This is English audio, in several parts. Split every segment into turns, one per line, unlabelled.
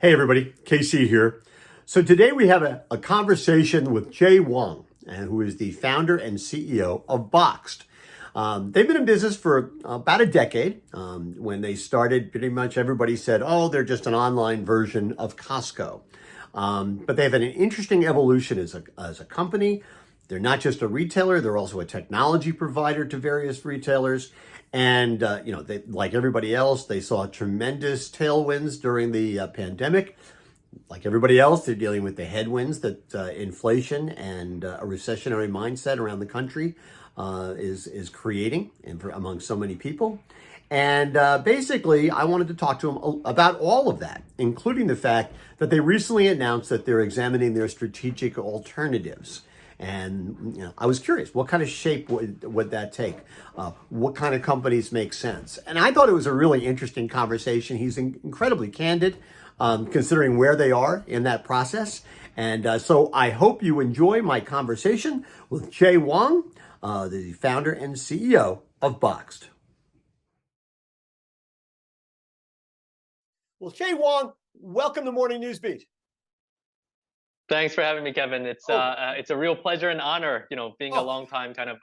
Hey everybody, KC here. So today we have a conversation with Huang, who is the founder and CEO of Boxed. They've been in business for about a decade. When they started, pretty much everybody said, oh, they're just an online version of Costco. But they've had an interesting evolution as a company. They're not just a retailer, they're also a technology provider to various retailers. And, they, like everybody else, they saw tremendous tailwinds during the pandemic. Like everybody else, they're dealing with the headwinds that inflation and a recessionary mindset around the country is creating among so many people. And basically, I wanted to talk to them about all of that, including the fact that they recently announced that they're examining their strategic alternatives. And I was curious, what kind of shape would that take? What kind of companies make sense? And I thought it was a really interesting conversation. He's incredibly candid, considering where they are in that process. And so I hope you enjoy my conversation with Chieh Huang, the founder and CEO of Boxed. Well, Chieh Huang, welcome to Morning News Beat.
Thanks for having me, Kevin. It's a real pleasure and honor, being a long time kind of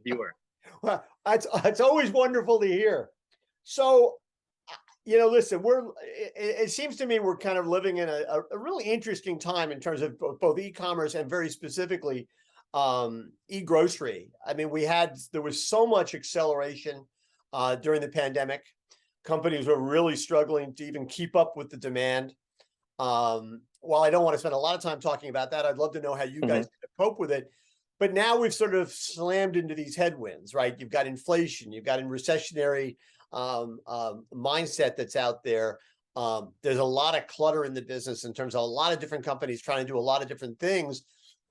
viewer.
Well, it's always wonderful to hear. So, listen, it seems to me we're kind of living in a really interesting time in terms of both e-commerce and very specifically e-grocery. I mean, there was so much acceleration during the pandemic. Companies were really struggling to even keep up with the demand. While I don't want to spend a lot of time talking about that, I'd love to know how you guys cope with it. But now we've sort of slammed into these headwinds, right? You've got inflation, you've got a recessionary mindset that's out there. There's a lot of clutter in the business in terms of a lot of different companies trying to do a lot of different things.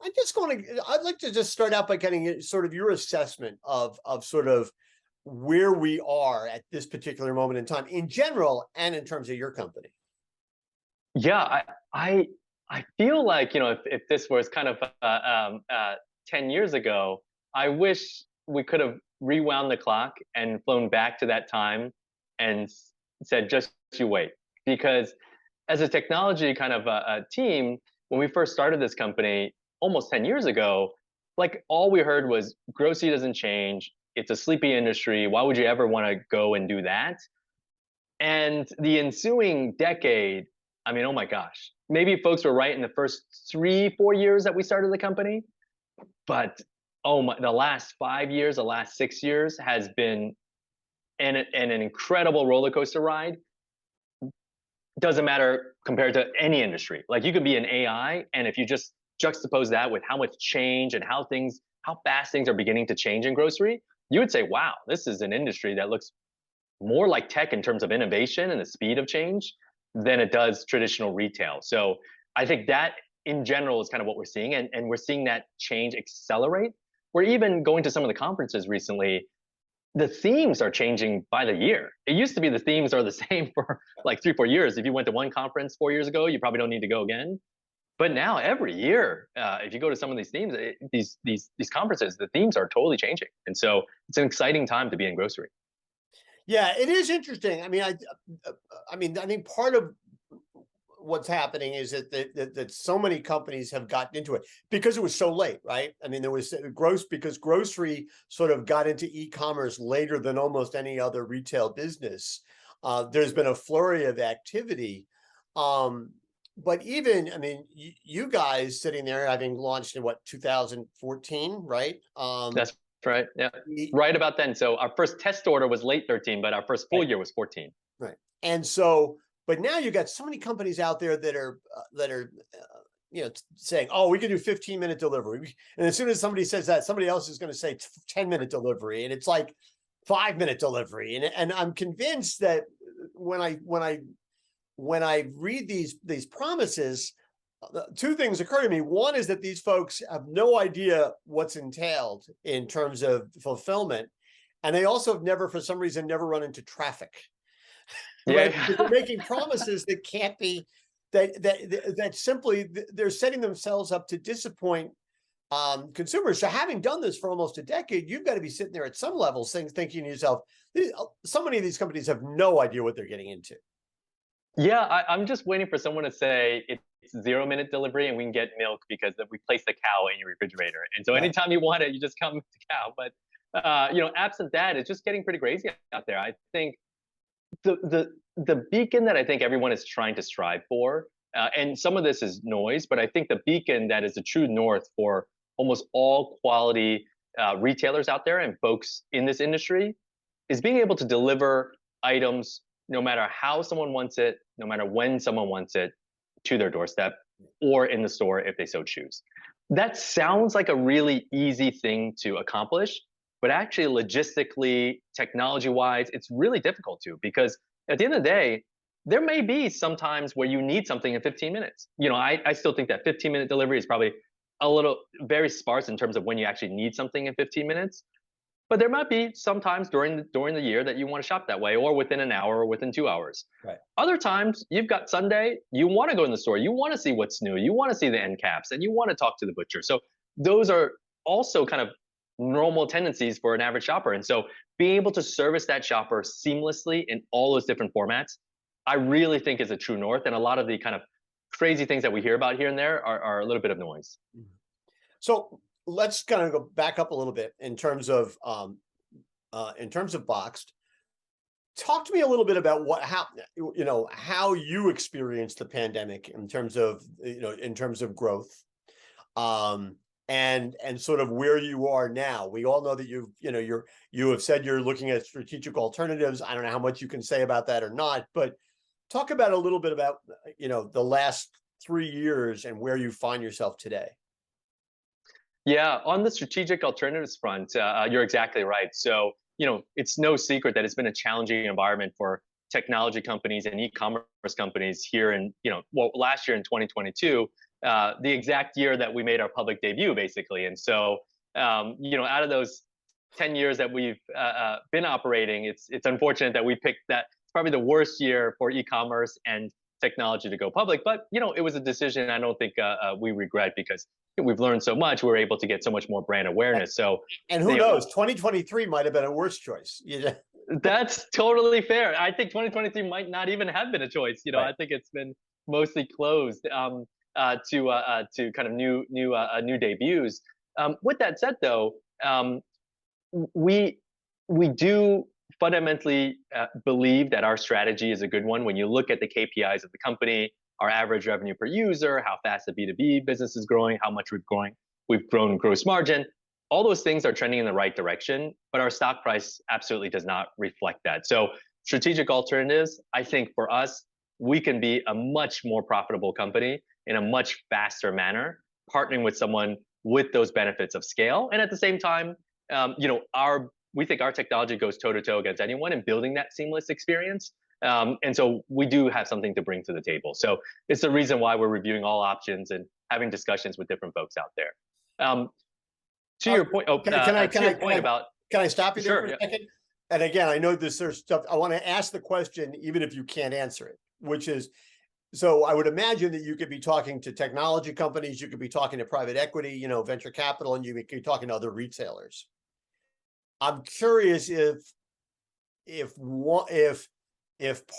I'd like to just start out by getting sort of your assessment of sort of where we are at this particular moment in time in general and in terms of your company.
Yeah, I feel like, if this was kind of 10 years ago, I wish we could have rewound the clock and flown back to that time and said, just you wait. Because as a technology kind of a team, when we first started this company almost 10 years ago, like all we heard was grocery doesn't change. It's a sleepy industry. Why would you ever want to go and do that? And the ensuing decade, I mean, oh my gosh, maybe folks were right in the first 3-4 years that we started the company, but the last 5 years, the last 6 years has been an incredible roller coaster ride. Doesn't matter compared to any industry. Like you could be an AI, and if you just juxtapose that with how much change and how fast things are beginning to change in grocery, you would say, wow, this is an industry that looks more like tech in terms of innovation and the speed of change than it does traditional retail. So I think that in general is kind of what we're seeing. And we're seeing that change accelerate. We're even going to some of the conferences recently. The themes are changing by the year. It used to be the themes are the same for like 3-4 years. If you went to one conference 4 years ago, you probably don't need to go again. But now every year, if you go to some of these themes, these conferences, the themes are totally changing. And so it's an exciting time to be in grocery.
Yeah, it is interesting. I mean, I think part of what's happening is that so many companies have gotten into it because it was so late, right? I mean, there was because grocery sort of got into e-commerce later than almost any other retail business. There's been a flurry of activity. But even, I mean, you guys sitting there having launched in 2014, right?
That's right. Yeah. Right about then. So our first test order was late 13, but our first full year was 14.
Right. And so, but now you've got so many companies out there that are saying, oh, we can do 15-minute delivery. And as soon as somebody says that, somebody else is going to say 10-minute delivery. And it's like 5-minute delivery. And I'm convinced that when I read these promises, two things occur to me. One is that these folks have no idea what's entailed in terms of fulfillment. And they also have never, for some reason, never run into traffic. Right?
Yeah.
They're making promises that can't be, that simply they're setting themselves up to disappoint consumers. So having done this for almost a decade, you've got to be sitting there at some level thinking to yourself, so many of these companies have no idea what they're getting into.
Yeah, I'm just waiting for someone to say it's 0 minute delivery and we can get milk because we place the cow in your refrigerator. And so
Right.
anytime you want it, you just come with the cow. But absent that, it's just getting pretty crazy out there. I think the beacon that I think everyone is trying to strive for, and some of this is noise, but I think the beacon that is the true north for almost all quality retailers out there and folks in this industry is being able to deliver items no matter how someone wants it, no matter when someone wants it, to their doorstep or in the store if they so choose. That sounds like a really easy thing to accomplish, but actually logistically, technology wise, it's really difficult to, because at the end of the day, there may be some times where you need something in 15 minutes. I still think that 15-minute delivery is probably a little very sparse in terms of when you actually need something in 15 minutes. But there might be sometimes during the year that you want to shop that way, or within an hour, or within 2 hours.
Right.
Other times you've got Sunday, you want to go in the store, you want to see what's new, you want to see the end caps, and you want to talk to the butcher. So those are also kind of normal tendencies for an average shopper. And so being able to service that shopper seamlessly in all those different formats, I really think is a true north. And a lot of the kind of crazy things that we hear about here and there are a little bit of noise.
So let's kind of go back up a little bit in terms of Boxed. Talk to me a little bit about how you experienced the pandemic in terms of growth, and sort of where you are now. We all know that you have said you're looking at strategic alternatives. I don't know how much you can say about that or not, but talk about a little bit about the last 3 years and where you find yourself today.
Yeah, on the strategic alternatives front, you're exactly right. So, it's no secret that it's been a challenging environment for technology companies and e-commerce companies here in, well, last year in 2022, the exact year that we made our public debut, basically. And so, out of those 10 years that we've been operating, it's unfortunate that we picked that. It's probably the worst year for e-commerce and technology to go public. But, it was a decision I don't think we regret, because we've learned so much. We're able to get so much more brand awareness. So,
And who knows, 2023 might have been a worse choice.
that's totally fair. I think 2023 might not even have been a choice.
Right.
I think it's been mostly closed to kind of new debuts. With that said, though, we we do fundamentally believe that our strategy is a good one. When you look at the KPIs of the company, our average revenue per user, how fast the B2B business is growing, how much we've grown gross margin, all those things are trending in the right direction, but our stock price absolutely does not reflect that. So strategic alternatives, I think for us, we can be a much more profitable company in a much faster manner, partnering with someone with those benefits of scale. And at the same time, we think our technology goes toe to toe against anyone in building that seamless experience. And so we do have something to bring to the table. So it's the reason why we're reviewing all options and having discussions with different folks out there. To your point,
can I stop you there
sure,
for a
yeah.
second? And again, I know there's stuff I want to ask the question, even if you can't answer it, which is, so I would imagine that you could be talking to technology companies, you could be talking to private equity, venture capital, and you could be talking to other retailers. I'm curious if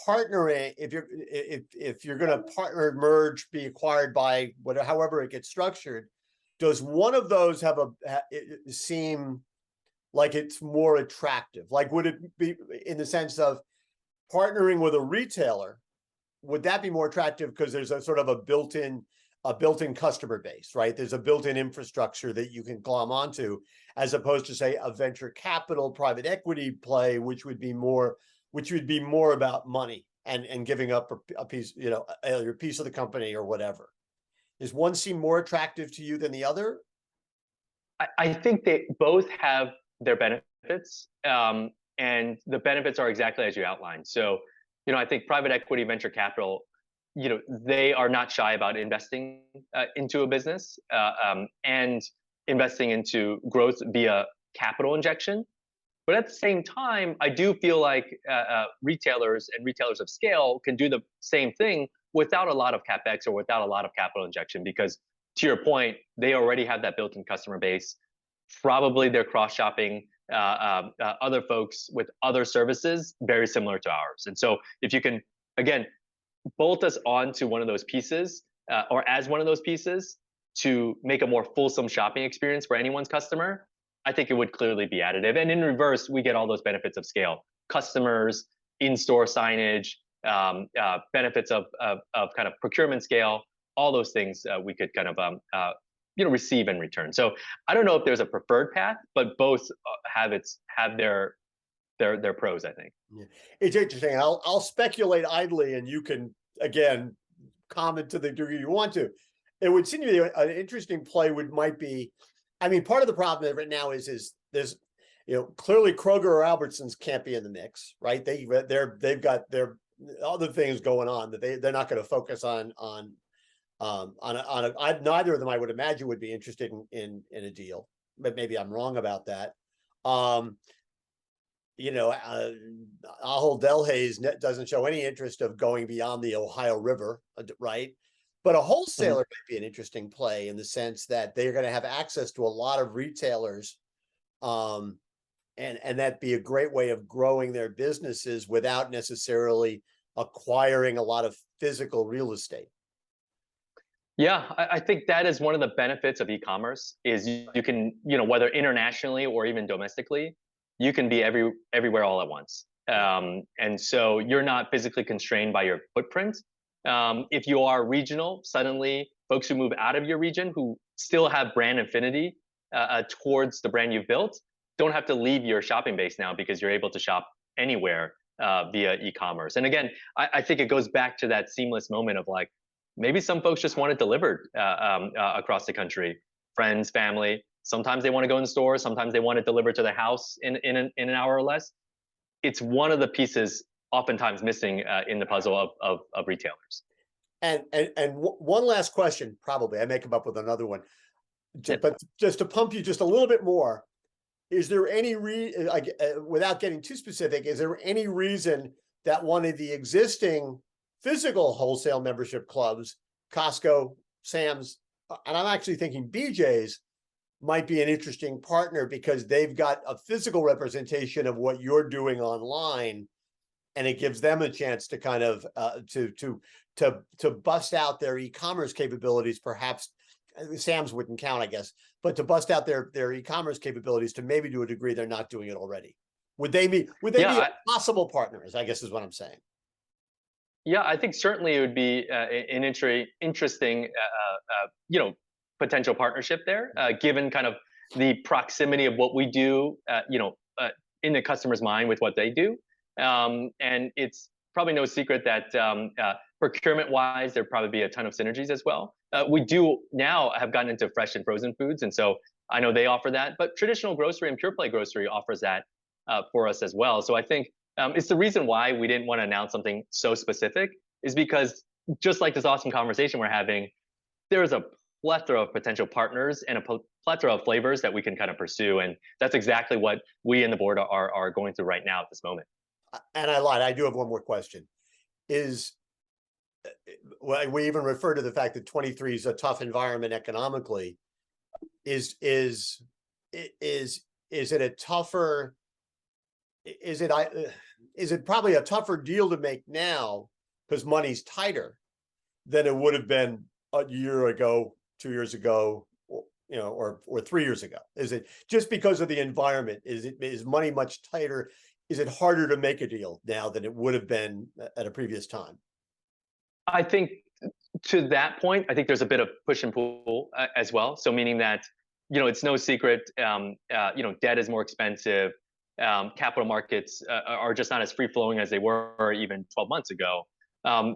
partnering, if you're going to partner, merge, be acquired by whatever, however it gets structured, does one of those seem like it's more attractive? Like, would it be in the sense of partnering with a retailer? Would that be more attractive because there's a sort of a built-in customer base, right? There's a built-in infrastructure that you can glom onto, as opposed to, say, a venture capital private equity play, which would be more about money and giving up a piece, your piece of the company or whatever. Does one seem more attractive to you than the other?
I think they both have their benefits, and the benefits are exactly as you outlined. So, I think private equity, venture capital, they are not shy about investing into a business and investing into growth via capital injection. But at the same time, I do feel like retailers and retailers of scale can do the same thing without a lot of capex or without a lot of capital injection, because to your point, they already have that built-in customer base. Probably they're cross-shopping other folks with other services very similar to ours. And so if you can, again, bolt us onto one of those pieces, or as one of those pieces, to make a more fulsome shopping experience for anyone's customer, I think it would clearly be additive. And in reverse, we get all those benefits of scale: customers, in-store signage, benefits of kind of procurement scale, all those things we could kind of receive in return. So I don't know if there's a preferred path, but both have their pros, I think.
Yeah. It's interesting. I'll speculate idly, and you can again comment to the degree you want to. It would seem to me an interesting play might be, I mean, part of the problem right now is there's, clearly Kroger or Albertsons can't be in the mix, right? They've got their other things going on that they're not going to focus on neither of them, I would imagine, would be interested in a deal, but maybe I'm wrong about that. Ahold Delhaize doesn't show any interest of going beyond the Ohio River, right? But a wholesaler might be an interesting play in the sense that they're going to have access to a lot of retailers, and that'd be a great way of growing their businesses without necessarily acquiring a lot of physical real estate.
Yeah, I think that is one of the benefits of e-commerce is you can, whether internationally or even domestically, you can be everywhere all at once. And so you're not physically constrained by your footprint. If you are regional, suddenly folks who move out of your region who still have brand affinity towards the brand you've built don't have to leave your shopping base now because you're able to shop anywhere via e-commerce. And again, I think it goes back to that seamless moment of like, maybe some folks just want it delivered across the country, friends, family. Sometimes they want to go in the store. Sometimes they want it delivered to their house in an hour or less. It's one of the pieces oftentimes missing in the puzzle of retailers.
And one last question, probably I may come up with another one, but just to pump you just a little bit more, is there any without getting too specific, is there any reason that one of the existing physical wholesale membership clubs, Costco, Sam's, and I'm actually thinking BJ's, might be an interesting partner because they've got a physical representation of what you're doing online, and it gives them a chance to kind of to bust out their e-commerce capabilities. Perhaps Sam's wouldn't count, I guess, but to bust out their e-commerce capabilities to maybe to a degree they're not doing it already. Would they be possible partners, I guess is what I'm saying.
Yeah, I think certainly it would be an interesting, potential partnership there, given kind of the proximity of what we do, in the customer's mind with what they do. And it's probably no secret that procurement-wise, there'd probably be a ton of synergies as well. We do now have gotten into fresh and frozen foods, and so I know they offer that, but traditional grocery and pure play grocery offers that for us as well. So I think it's the reason why we didn't want to announce something so specific, is because just like this awesome conversation we're having, there's a plethora of potential partners and a plethora of flavors that we can kind of pursue. And that's exactly what we and the board are going through right now at this moment.
And I lied. I do have one more question. Well, we even refer to the fact that 23 is a tough environment economically. Is it a tougher? Is it probably a tougher deal to make now because money's tighter than it would have been a year ago, 2 years ago, or 3 years ago? Is it just because of the environment? Is money much tighter? Is it harder to make a deal now than it would have been at a previous time?
I think to that point, I think there's a bit of push and pull as well. So meaning that, it's no secret, debt is more expensive. Capital markets are just not as free flowing as they were even 12 months ago.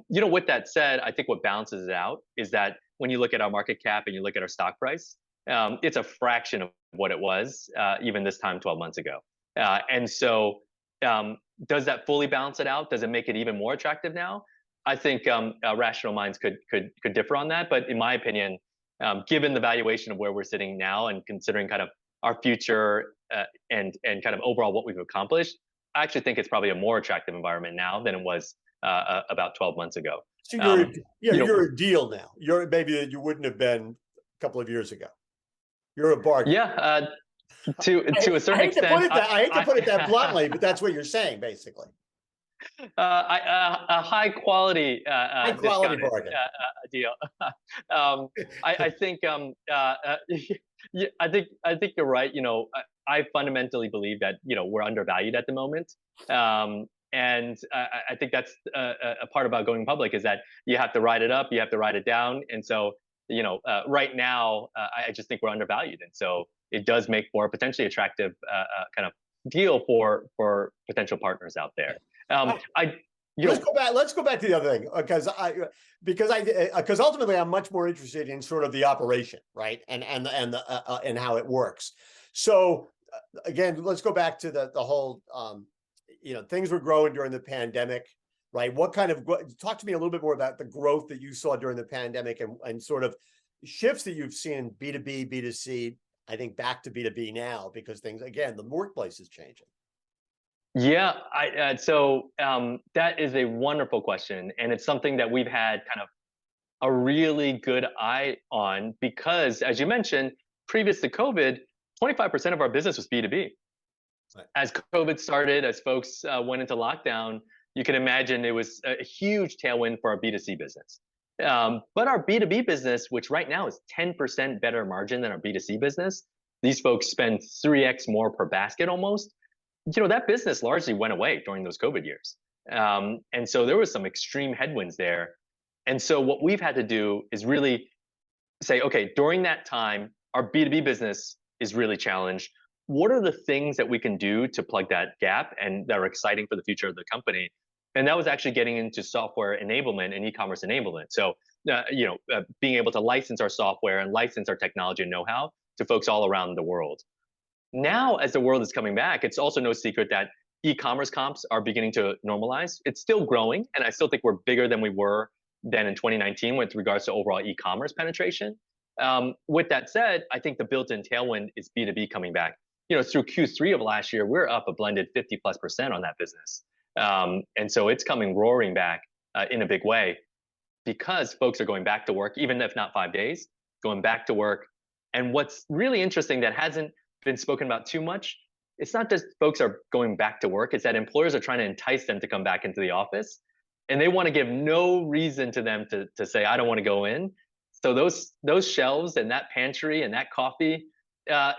With that said, I think what balances it out is that when you look at our market cap and you look at our stock price, it's a fraction of what it was even this time 12 months ago. And so does that fully balance it out? Does it make it even more attractive now? I think rational minds could differ on that. But in my opinion, given the valuation of where we're sitting now and considering kind of our future and kind of overall what we've accomplished, I actually think it's probably a more attractive environment now than it was about 12 months ago.
So you're a deal now. You're maybe that you wouldn't have been a couple of years ago. You're a bargain.
Yeah, to a certain extent.
I hate to put it that bluntly, but that's what you're saying, basically.
A high quality
High quality
discounted
bargain.
deal. I think yeah, I think you're right. I fundamentally believe that we're undervalued at the moment, and I think that's a part about going public is that you have to ride it up, you have to ride it down, and so right now I just think we're undervalued, and so it does make for a potentially attractive kind of deal for potential partners out there.
All right,
I you
let's
know
go back. Let's go back to the other thing because ultimately I'm much more interested in sort of the operation, right, and how it works. So again, let's go back to the whole things were growing during the pandemic, right? What kind of talk to me a little bit more about the growth that you saw during the pandemic and sort of shifts that you've seen B2B, B2C, I think back to B2B now because things again, the workplace is changing.
Yeah, that is a wonderful question, and it's something that we've had kind of a really good eye on because, as you mentioned, previous to COVID, 25% of our business was B2B.
Right.
As COVID started, as folks went into lockdown, you can imagine it was a huge tailwind for our B2C business. But our B2B business, which right now is 10% better margin than our B2C business, these folks spend 3x more per basket almost. That business largely went away during those COVID years. And so there was some extreme headwinds there. And so what we've had to do is really say, okay, during that time, our B2B business is really challenged. What are the things that we can do to plug that gap and that are exciting for the future of the company? And that was actually getting into software enablement and e-commerce enablement. So, being able to license our software and license our technology and know-how to folks all around the world. Now, as the world is coming back, it's also no secret that e-commerce comps are beginning to normalize. It's still growing, and I still think we're bigger than we were then in 2019 with regards to overall e-commerce penetration. With that said, I think the built-in tailwind is B2B coming back. Through Q3 of last year, we're up a blended 50+% on that business. And so it's coming roaring back in a big way because folks are going back to work, even if not 5 days, going back to work. And what's really interesting that hasn't been spoken about too much, it's not just folks are going back to work, it's that employers are trying to entice them to come back into the office. And they want to give no reason to them to say, I don't want to go in. So those shelves and that pantry and that coffee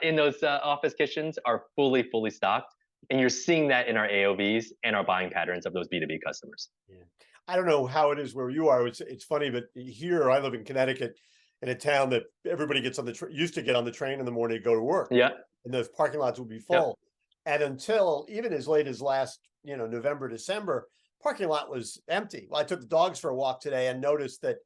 in those office kitchens are fully stocked. And you're seeing that in our AOVs and our buying patterns of those B2B customers.
Yeah. I don't know how it is where you are. It's funny, but here I live in Connecticut, in a town that everybody gets on used to get on the train in the morning to go to work.
Yeah.
And those parking lots would be full. Yep. And until even as late as last, November, December, parking lot was empty. Well, I took the dogs for a walk today and noticed that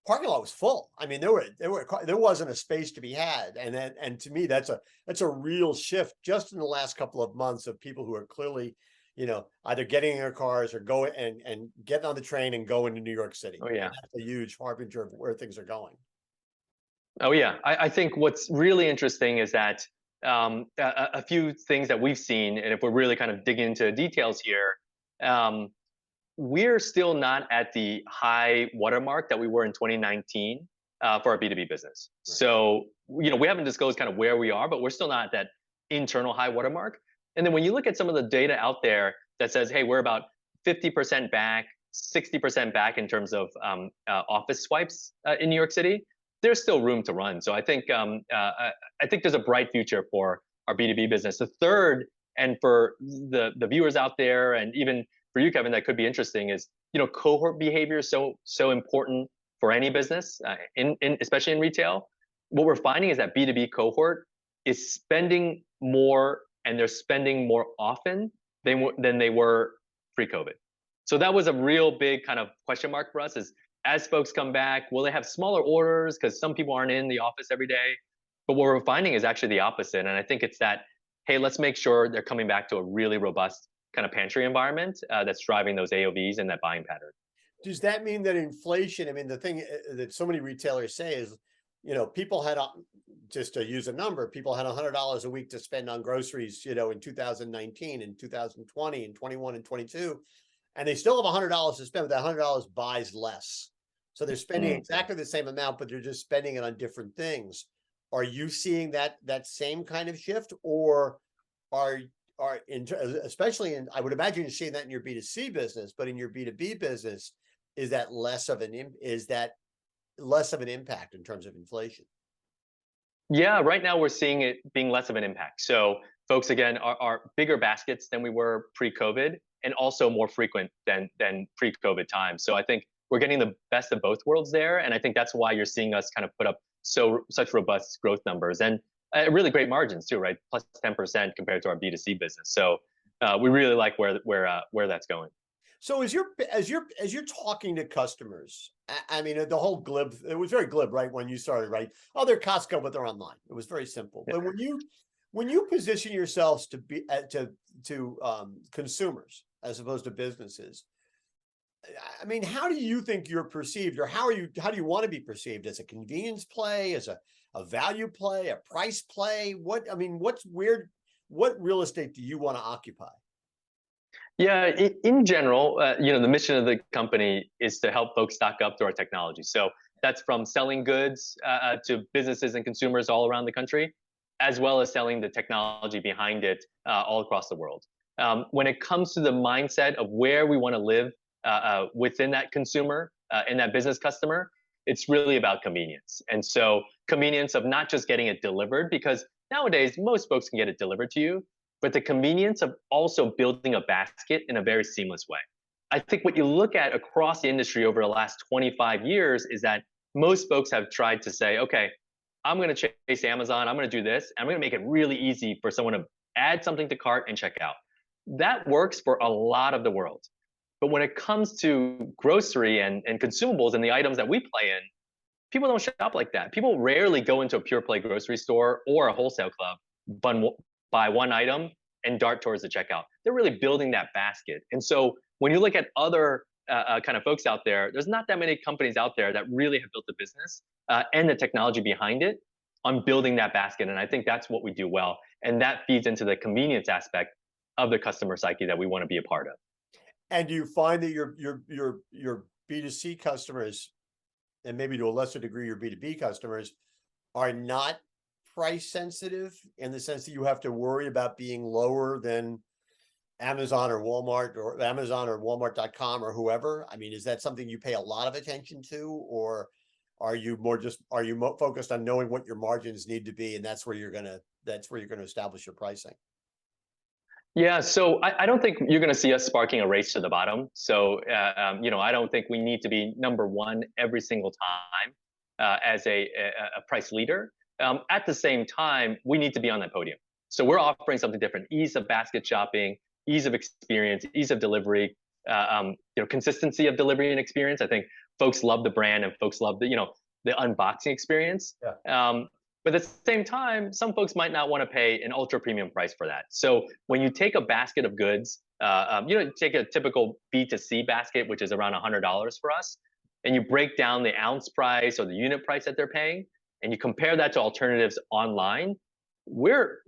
parking lot was full. I mean, there wasn't a space to be had. And to me, that's a real shift just in the last couple of months of people who are clearly, either getting in their cars or going and getting on the train and going to New York City.
Oh yeah.
And that's a huge harbinger of where things are going.
Oh yeah. I think what's really interesting is that a few things that we've seen, and if we're really kind of digging into details here, we're still not at the high watermark that we were in 2019 for our B2B business. Right. So, we haven't disclosed kind of where we are, but we're still not at that internal high watermark. And then when you look at some of the data out there that says, hey, we're about 50% back, 60% back in terms of office swipes in New York City, there's still room to run. So I think there's a bright future for our B2B business. The third, and for the viewers out there, and even for you, Kevin, that could be interesting is, cohort behavior is so important for any business, especially in retail. What we're finding is that B2B cohort is spending more, and they're spending more often than they were pre-COVID. So that was a real big kind of question mark for us is, as folks come back, will they have smaller orders because some people aren't in the office every day? But what we're finding is actually the opposite. And I think it's that, hey, let's make sure they're coming back to a really robust kind of pantry environment that's driving those AOVs and that buying pattern.
Does that mean that inflation, I mean, the thing that so many retailers say is, people had, just to use a number, people had $100 a week to spend on groceries, in 2019 and 2020 and 21 and 22. And they still have $100 to spend, but that $100 buys less. So they're spending exactly the same amount, but they're just spending it on different things. Are you seeing that same kind of shift, or are are especially in, I would imagine you're seeing that in your B2C business, but in your B2B business, is that less of an impact in terms of inflation?
Yeah, right now we're seeing it being less of an impact. So folks again are bigger baskets than we were pre-COVID, and also more frequent than pre-COVID times. So I think we're getting the best of both worlds there, and I think that's why you're seeing us kind of put up such robust growth numbers and really great margins too, right? Plus 10% compared to our B2C business. So we really like where that's going.
So as you're talking to customers, I mean, the whole glib, it was very glib, right? When you started, right? Oh, they're Costco, but they're online. It was very simple.
Yeah.
But when you position yourselves to be to consumers as opposed to businesses, I mean, how do you think you're perceived, or how do you want to be perceived? As a convenience play, as a value play, a price play? I mean, what's weird? What real estate do you want to occupy?
Yeah, in general, the mission of the company is to help folks stock up through our technology. So that's from selling goods to businesses and consumers all around the country, as well as selling the technology behind it all across the world. When it comes to the mindset of where we want to live within that consumer and that business customer, it's really about convenience. And so convenience of not just getting it delivered, because nowadays most folks can get it delivered to you, but the convenience of also building a basket in a very seamless way. I think what you look at across the industry over the last 25 years is that most folks have tried to say, okay, I'm going to chase Amazon, I'm going to do this, and I'm going to make it really easy for someone to add something to cart and check out. That works for a lot of the world. But when it comes to grocery and consumables and the items that we play in, people don't shop like that. People rarely go into a pure play grocery store or a wholesale club, buy one item and dart towards the checkout. They're really building that basket. And so when you look at other kind of folks out there, there's not that many companies out there that really have built a business and the technology behind it on building that basket. And I think that's what we do well. And that feeds into the convenience aspect of the customer psyche that we want to be a part of.
And do you find that your B2C customers, and maybe to a lesser degree your B2B customers, are not price sensitive, in the sense that you have to worry about being lower than Amazon or Walmart.com or whoever? I mean, is that something you pay a lot of attention to, or are you focused on knowing what your margins need to be, and that's where you're gonna establish your pricing?
Yeah, so I don't think you're going to see us sparking a race to the bottom. So, I don't think we need to be number one every single time as a price leader. At the same time, we need to be on that podium. So we're offering something different: ease of basket shopping, ease of experience, ease of delivery, consistency of delivery and experience. I think folks love the brand and folks love the unboxing experience.
Yeah.
But at the same time, some folks might not want to pay an ultra premium price for that. So when you take a basket of goods, take a typical B2C basket, which is around $100 for us, and you break down the ounce price or the unit price that they're paying, and you compare that to alternatives online, we're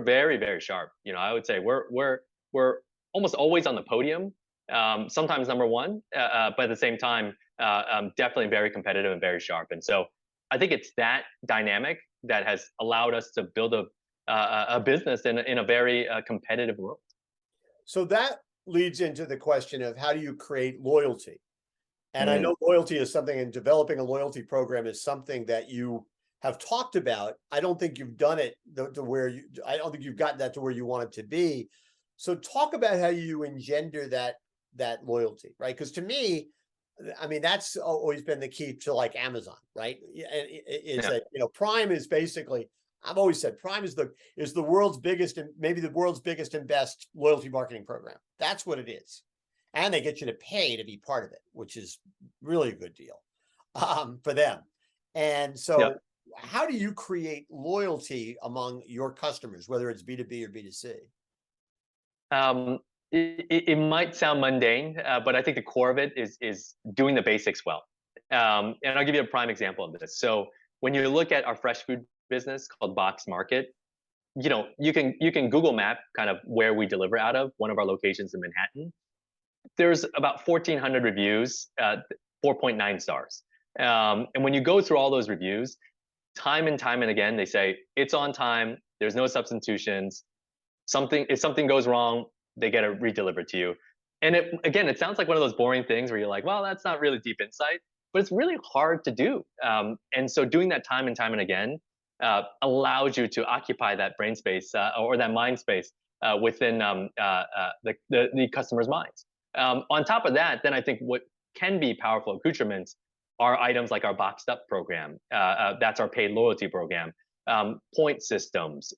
very, very sharp. I would say we're almost always on the podium, sometimes number one, but at the same time, definitely very competitive and very sharp. And so I think it's that dynamic that has allowed us to build a business in a very competitive world.
So that leads into the question of, how do you create loyalty? And I
Mm.
know loyalty is something, and developing a loyalty program is something that you have talked about. I don't think you've done it I don't think you've gotten that to where you want it to be. So talk about how you engender that loyalty, right? Because to me, I mean, that's always been the key to like Amazon, right? Is
Yeah.
that, Prime is basically, I've always said Prime is the world's biggest, and maybe the world's biggest and best loyalty marketing program. That's what it is. And they get you to pay to be part of it, which is really a good deal for them. And so
Yep.
how do you create loyalty among your customers, whether it's B2B or B2C?
It might sound mundane, but I think the core of it is doing the basics well. And I'll give you a prime example of this. So when you look at our fresh food business called Box Market, you can Google Map kind of where we deliver out of, one of our locations in Manhattan. There's about 1,400 reviews, 4.9 stars. And when you go through all those reviews, time and time and again, they say it's on time. There's no substitutions. If something goes wrong, they get it redelivered to you. And it sounds like one of those boring things where you're like, well, that's not really deep insight, but it's really hard to do. And so doing that time and time and again allows you to occupy that brain space or that mind space within the customer's minds. On top of that, then I think what can be powerful accoutrements are items like our Boxed Up program. That's our paid loyalty program. Point systems,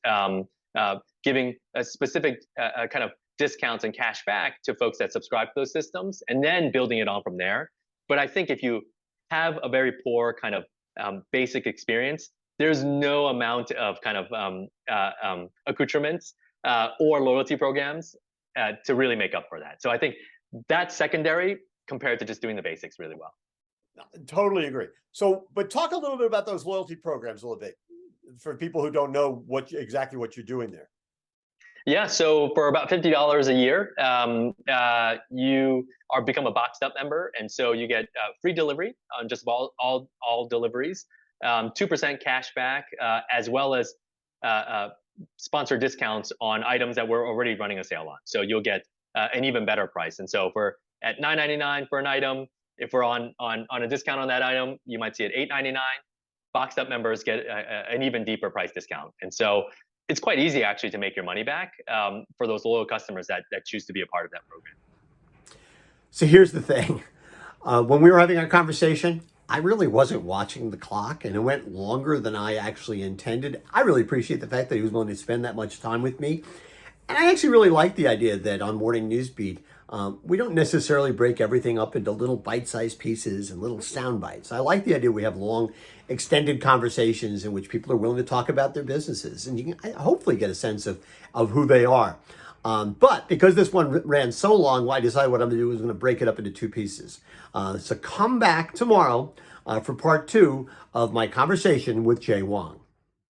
giving a specific kind of discounts and cash back to folks that subscribe to those systems, and then building it on from there. But I think if you have a very poor kind of basic experience, there's no amount of kind of accoutrements or loyalty programs to really make up for that. So I think that's secondary compared to just doing the basics really well.
Totally agree. So, but talk a little bit about those loyalty programs a little bit for people who don't know exactly what you're doing there.
Yeah, so for about $50 a year, you are become a Boxed Up member, and so you get free delivery on just all deliveries, 2% cash back, as well as sponsored discounts on items that we're already running a sale on. So you'll get an even better price. And so for at $9.99 for an item, if we're on a discount on that item, you might see it $8.99. Boxed Up members get an even deeper price discount. And so it's quite easy actually to make your money back for those loyal customers that choose to be a part of that program.
So here's the thing. When we were having our conversation, I really wasn't watching the clock, and it went longer than I actually intended. I really appreciate the fact that he was willing to spend that much time with me. And I actually really like the idea that on Morning Newsbeat, we don't necessarily break everything up into little bite-sized pieces and little sound bites. I like the idea we have long, extended conversations in which people are willing to talk about their businesses, and you can hopefully get a sense of who they are. But because this one ran so long, I decided what I'm going to do is I'm going to break it up into two pieces. So come back tomorrow for part 2 of my conversation with Huang.